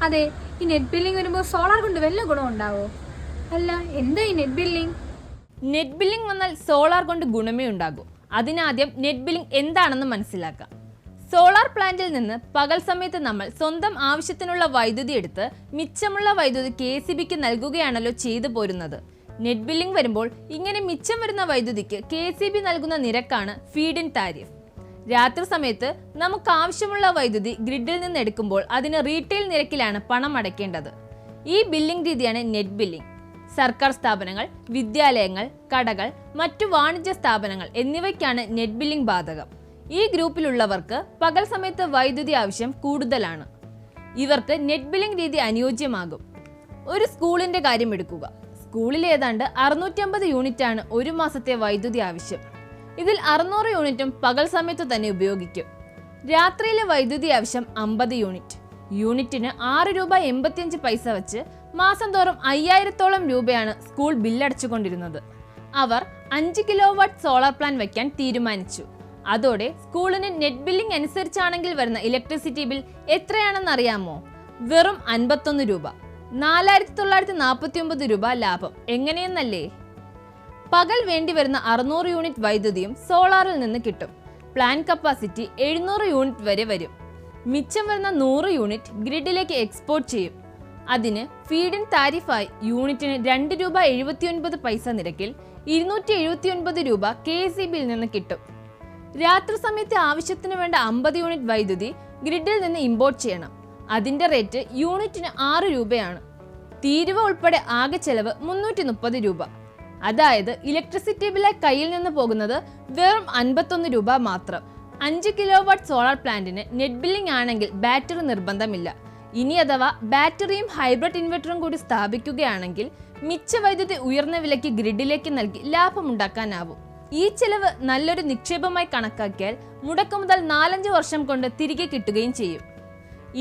അതെ, ഈ net billing വരുമ്പോൾ സോളാർ കൊണ്ട് വല്ല ഗുണം ഉണ്ടാവോ? അല്ല, എന്താ ഈ നെറ്റ് ബില്ലിംഗ്? നെറ്റ് ബില്ലിംഗ് വന്നാൽ സോളാർ കൊണ്ട് ഗുണമേ ഉണ്ടാകൂ. അതിനാദ്യം നെറ്റ് ബില്ലിംഗ് എന്താണെന്ന് മനസ്സിലാക്കാം. സോളാർ പ്ലാന്റിൽ നിന്ന് പകൽ സമയത്ത് നമ്മൾ സ്വന്തം ആവശ്യത്തിനുള്ള വൈദ്യുതി എടുത്ത് മിച്ചമുള്ള വൈദ്യുതി KCBക്ക് നൽകുകയാണല്ലോ ചെയ്തു പോരുന്നത്. നെറ്റ് ബില്ലിംഗ് വരുമ്പോൾ ഇങ്ങനെ മിച്ചം വരുന്ന വൈദ്യുതിക്ക് KCB നൽകുന്ന നിരക്കാണ് ഫീഡ് ഇൻ താരിഫ്. രാത്രി സമയത്ത് നമുക്ക് ആവശ്യമുള്ള വൈദ്യുതി ഗ്രിഡിൽ നിന്ന് എടുക്കുമ്പോൾ അതിന് റീറ്റെയിൽ നിരക്കിലാണ് പണം അടയ്ക്കേണ്ടത്. ഈ ബില്ലിംഗ് രീതിയാണ് നെറ്റ് ബില്ലിംഗ്. സർക്കാർ സ്ഥാപനങ്ങൾ, വിദ്യാലയങ്ങൾ, കടകൾ, മറ്റു വാണിജ്യ സ്ഥാപനങ്ങൾ എന്നിവയ്ക്കാണ് നെറ്റ് ബില്ലിംഗ് ബാധകം. ഈ ഗ്രൂപ്പിലുള്ളവർക്ക് പകൽ സമയത്ത് വൈദ്യുതി ആവശ്യം കൂടുതലാണ്. ഇവർക്ക് നെറ്റ് ബില്ലിംഗ് രീതി അനുയോജ്യമാകും. ഒരു സ്കൂളിന്റെ കാര്യം എടുക്കുക. സ്കൂളിൽ ഏതാണ്ട് 650 യൂണിറ്റാണ് ഒരു മാസത്തെ വൈദ്യുതി ആവശ്യം. ഇതിൽ 600 യൂണിറ്റും പകൽ സമയത്ത് തന്നെ ഉപയോഗിക്കും. രാത്രിയിലെ വൈദ്യുതി ആവശ്യം 50 യൂണിറ്റ്. യൂണിറ്റിന് 6 രൂപ 85 പൈസ വെച്ച് മാസം തോറും 5000-ഓളം രൂപയാണ് സ്കൂൾ ബില്ലടച്ചുകൊണ്ടിരുന്നത്. അവർ 5 കിലോ വാട്ട് സോളാർ പ്ലാൻ വയ്ക്കാൻ തീരുമാനിച്ചു. അതോടെ സ്കൂളിന് നെറ്റ് ബില്ലിംഗ് അനുസരിച്ചാണെങ്കിൽ വരുന്ന ഇലക്ട്രിസിറ്റി ബിൽ എത്രയാണെന്ന് അറിയാമോ? വെറും 51 രൂപ. 4949 രൂപ ലാഭം. എങ്ങനെയെന്നല്ലേ? പകൽ വേണ്ടി വരുന്ന 600 യൂണിറ്റ് വൈദ്യുതിയും സോളാറിൽ നിന്ന് കിട്ടും. പ്ലാൻ കപ്പാസിറ്റി 700 യൂണിറ്റ് വരെ വരും. മിച്ചം വരുന്ന 100 യൂണിറ്റ് ഗ്രിഡിലേക്ക് എക്സ്പോർട്ട് ചെയ്യും. അതിന് ഫീഡ് ഇൻ താരിഫായി യൂണിറ്റിന് 2 രൂപ 79 പൈസ നിരക്കിൽ 279 രൂപ KCBയിൽ നിന്ന് കിട്ടും. രാത്രി സമയത്തെ ആവശ്യത്തിന് വേണ്ട 50 യൂണിറ്റ് വൈദ്യുതി ഗ്രിഡിൽ നിന്ന് ഇമ്പോർട്ട് ചെയ്യണം. അതിന്റെ റേറ്റ് യൂണിറ്റിന് 6 രൂപയാണ്. തീരുവ ഉൾപ്പെടെ ആകെ ചെലവ് 330 രൂപ. അതായത് ഇലക്ട്രിസിറ്റി ബില്ല് കയ്യിൽ നിന്ന് പോകുന്നത് വെറും 51 രൂപ മാത്രം. 5 കിലോ വാട്ട് സോളാർ പ്ലാന്റിന് നെറ്റ് ബില്ലിംഗ് ആണെങ്കിൽ ബാറ്ററി നിർബന്ധമില്ല. ഇനി അഥവാ ബാറ്ററിയും ഹൈബ്രിഡ് ഇൻവെർട്ടറും കൂടി സ്ഥാപിക്കുകയാണെങ്കിൽ മിച്ച വൈദ്യുതി ഉയർന്ന വിലയ്ക്ക് ഗ്രിഡിലേക്ക് നൽകി ലാഭമുണ്ടാക്കാനാവും. ഈ ചെലവ് നല്ലൊരു നിക്ഷേപമായി കണക്കാക്കിയാൽ മുടക്കുമുതൽ 4-5 വർഷം കൊണ്ട് തിരികെ കിട്ടുകയും ചെയ്യും.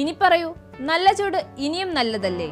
ഇനി പറയൂ, നല്ല ചൂട് ഇനിയും നല്ലതല്ലേ?